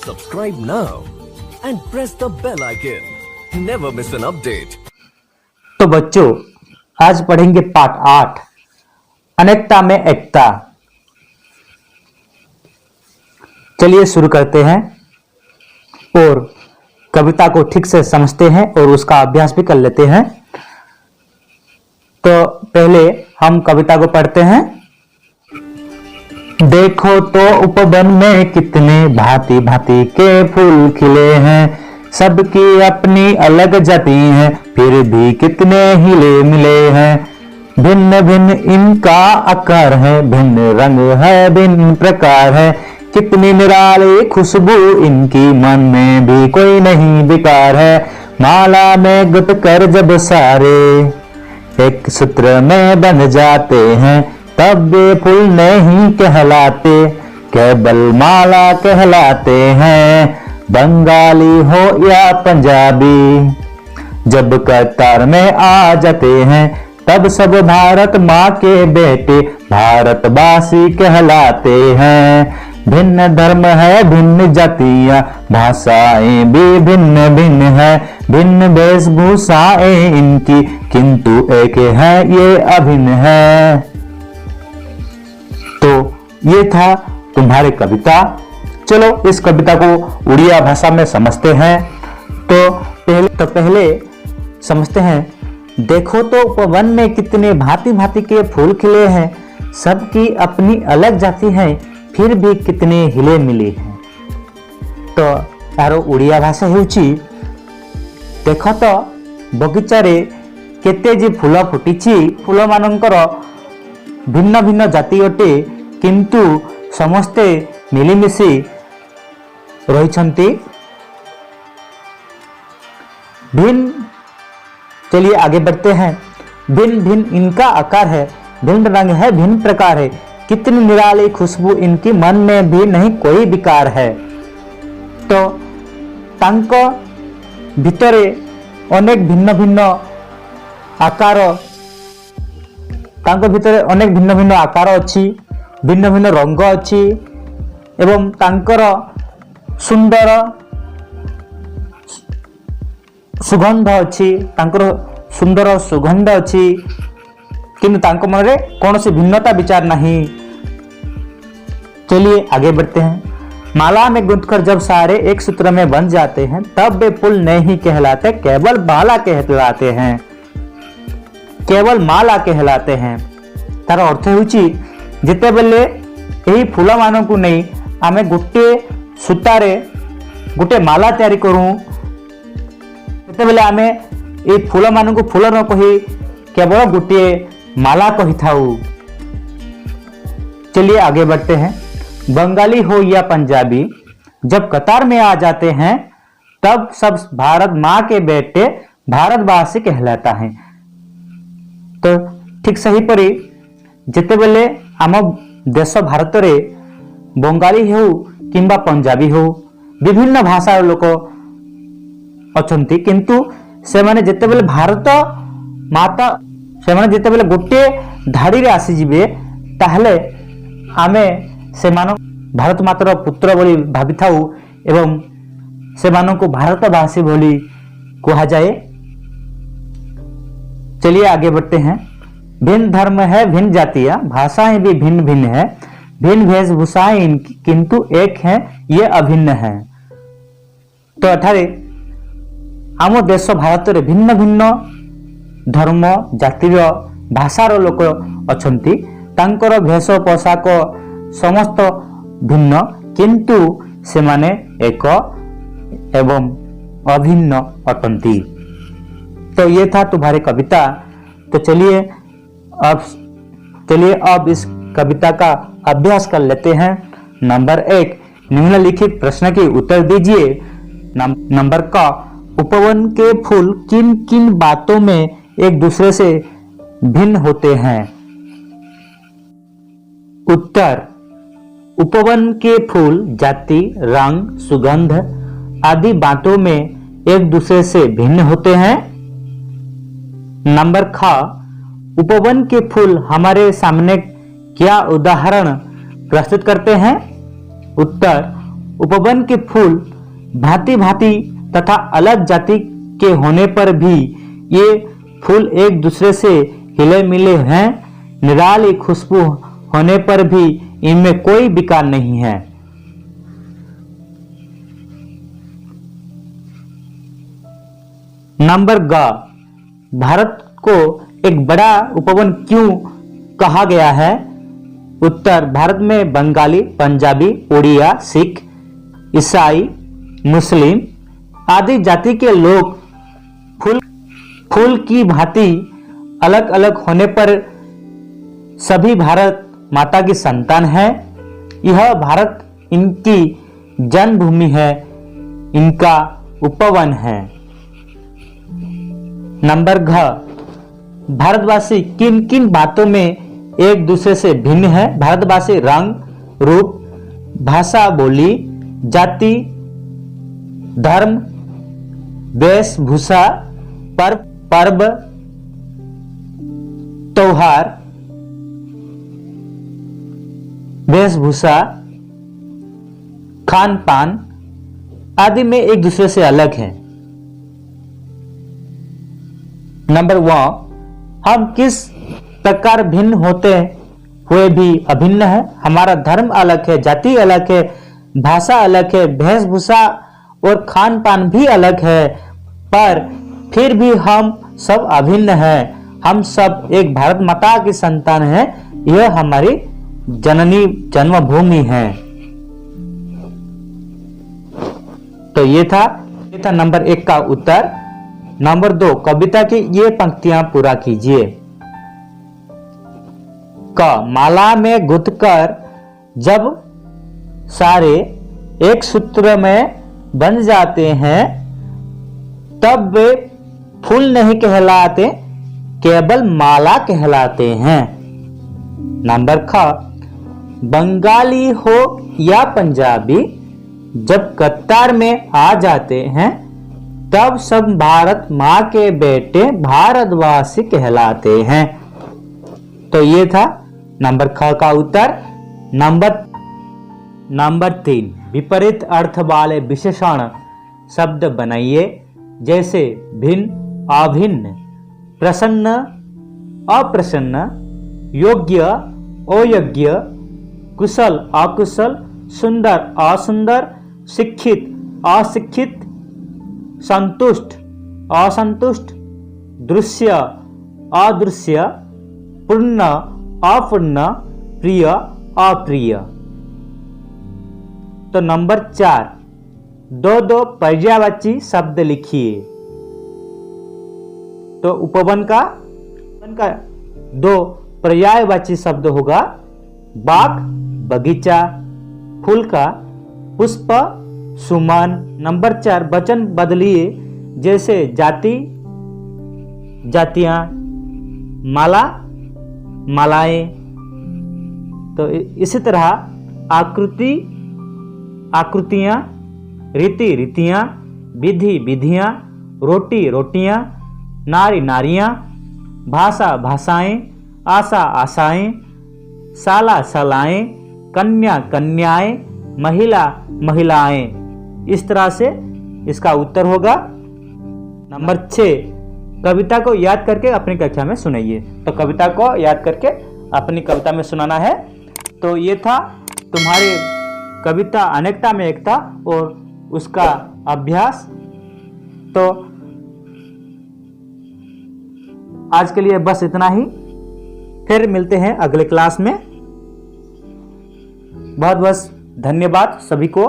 Subscribe now and press the bell icon. Never miss an update. तो बच्चों, आज पढ़ेंगे पाठ 8 अनेकता में एकता। चलिए शुरू करते हैं और कविता को ठीक से समझते हैं और उसका अभ्यास भी कर लेते हैं। तो पहले हम कविता को पढ़ते हैं। देखो तो उपवन में कितने भांति भांति के फूल खिले हैं, सबकी अपनी अलग जाति है, फिर भी कितने हिले मिले हैं। भिन्न भिन्न इनका आकार है, भिन्न रंग है, भिन्न प्रकार है, कितनी निराली खुशबू इनकी, मन में भी कोई नहीं बेकार है। माला में गुथ कर जब सारे एक सूत्र में बन जाते हैं, तब वे फूल नहीं कहलाते, केवल माला कहलाते हैं। बंगाली हो या पंजाबी, जब कतार में आ जाते हैं, तब सब भारत माँ के बेटे भारतवासी कहलाते हैं। भिन्न धर्म है, भिन्न जातियां, भाषाएं भी भिन्न भिन्न है, भिन्न वेशभूषाएं इनकी, किंतु एक है ये अभिन्न है। तो ये था तुम्हारी कविता। चलो इस कविता को उड़िया भाषा में समझते हैं। तो पहले समझते हैं। देखो तो उपवन में कितने भांति भांति के फूल खिले हैं, सबकी अपनी अलग जाति है, फिर भी कितने हिले मिले हैं। तो यार उड़िया भाषा हेउची, देखो तो बगीचारे केते जी फूल फुटिछि, फूल मानकर भिन्न भिन्न जाति अटे, किंतु समस्ते मिलिमिशि रहिछन्ति। भिन्न, चलिए आगे बढ़ते हैं। भिन्न भिन्न इनका आकार है, भिन्न रंग है, भिन्न प्रकार है, कितनी निराली खुशबू इनकी, मन में भी नहीं कोई विकार है। तो तांको भितरे अनेक भिन्न भिन्न आकार, तांको भितरे अनेक भिन्न भिन्न आकार अच्छी, भिन्न भिन्न रंग अच्छी, एवं तांकर सुंदर सुगंध अच्छी, तांकर सुंदर सुगंध अच्छी, किंतु तांको मन रे कौनसी भिन्नता विचार नहीं। चलिए आगे बढ़ते हैं। माला में गुंथकर जब सारे एक सूत्र में बन जाते हैं, तब वे फूल नहीं कहलाते, केवल माला कहलाते हैं, केवल माला कहलाते हैं। तार अर्थ होची, जिते बेले यही फूल मान को नहीं आमे गोटे सूतारे गोटे माला तैयारी करूं, जिते बेले आमे ये फूल मान को फूल न कही केवल गोटे माला कही थाऊ। चलिए आगे बढ़ते हैं। बंगाली हो या पंजाबी, जब कतार में आ जाते हैं, तब सब भारत माँ के बेटे भारतवासी कहलाता है। तो ठीक सही परी जिते बेले आम देश भारत रे बंगाली हो किंबा पंजाबी हो, विभिन्न भाषार लोक अछंती, किंतु से माने जिते बेले भारत माता से माने जिते बेले गोटे धाड़ी रे आसी जिवे, ताहले आमे से मानो भारत मातर पुत्र बोली भाभी थाऊ एवं से मानो को भारतवासी बोली कहा जाए। चलिए आगे बढ़ते हैं। भिन्न धर्म है, भिन्न जातियां, भाषाएं भी भिन्न भिन्न है, भिन्न वेशभूषाएं इनकी, किंतु एक है ये अभिन्न है। तो अठारे आम देश भारत रे भिन्न भिन्न धर्म जातिर भाषार लोक अछंती, तांकर भेष पोशाक समस्त भिन्न, किंतु से माने एक एवं अभिन्न अटंती। तो ये था तुम्हारी कविता। तो चलिए अब इस कविता का अभ्यास कर लेते हैं। नंबर 1, निम्नलिखित प्रश्न के उत्तर दीजिए। नंबर क, उपवन के फूल किन किन बातों में एक दूसरे से भिन्न होते हैं? उत्तर, उपवन के फूल जाति, रंग, सुगंध आदि बातों में एक दूसरे से भिन्न होते हैं। नंबर ख, उपवन के फूल हमारे सामने क्या उदाहरण प्रस्तुत करते हैं? उत्तर, उपवन के फूल भांति भांति तथा अलग जाति के होने पर भी ये फूल एक दूसरे से हिले मिले हैं। निराली खुशबू होने पर भी इनमें कोई विकार नहीं है। नंबर ग, भारत को एक बड़ा उपवन क्यों कहा गया है? उत्तर, भारत में बंगाली, पंजाबी, उड़िया, सिख, ईसाई, मुस्लिम आदि जाति के लोग फूल की भांति अलग अलग होने पर सभी भारत माता की संतान है। यह भारत इनकी जन्मभूमि है, इनका उपवन है। नंबर घ, भारतवासी किन किन बातों में एक दूसरे से भिन्न है? भारतवासी रंग, रूप, भाषा, बोली, जाति, धर्म, वेशभूषा, पर्व, त्योहार, वेशभूषा, खान पान आदि में एक दूसरे से अलग है। नंबर 1, हम किस प्रकार भिन्न होते हुए भी अभिन्न है? हमारा धर्म अलग है, जाति अलग है, भाषा अलग है, वेशभूषा और खान पान भी अलग है, पर फिर भी हम सब अभिन्न हैं। हम सब एक भारत माता की संतान हैं। यह हमारी जननी जन्मभूमि है। तो ये था नंबर 1 का उत्तर। नंबर 2, कविता की ये पंक्तियां पूरा कीजिए। क, माला में गुथकर जब सारे एक सूत्र में बन जाते हैं तब वे फूल नहीं कहलाते, केवल माला कहलाते हैं। नंबर ख, बंगाली हो या पंजाबी जब कतार में आ जाते हैं तब सब भारत माँ के बेटे भारतवासी कहलाते हैं। तो ये था नंबर ख का उत्तर। नंबर 3, विपरीत अर्थ वाले विशेषण शब्द बनाइए, जैसे भिन्न, अभिन्न, प्रसन्न, अप्रसन्न, योग्य, अयोग्य, कुशल, अकुशल, सुंदर, असुंदर, शिक्षित, अशिक्षित, संतुष्ट, असंतुष्ट, दृश्य, अदृश्य, पूर्ण, अपूर्ण, प्रिय, अप्रिय। तो नंबर 4, 2 पर्यायवाची शब्द लिखिए। तो उपवन का 2 पर्यायवाची शब्द होगा बाग, बगीचा, फूल का पुष्प, सुमन। नंबर 4, वचन बदलिए, जैसे जाति, जातियां, माला, मालाएं। तो इसी तरह आकृति, आकृतियां, रीति, रीतियां, विधि, विधियां, रोटी, रोटियां, नारी, नारियां, भाषा, भाषाएं, आशा, आशाएं, साला, सालाएं, कन्या, कन्याएं, महिला, महिलाएं। इस तरह से इसका उत्तर होगा। नंबर 6, कविता को याद करके अपनी कक्षा में सुनाइए। तो कविता को याद करके अपनी कविता में सुनाना है। तो ये था तुम्हारी कविता अनेकता में एकता और उसका अभ्यास। तो आज के लिए बस इतना ही, फिर मिलते हैं अगले क्लास में। बहुत बहुत धन्यवाद सभी को।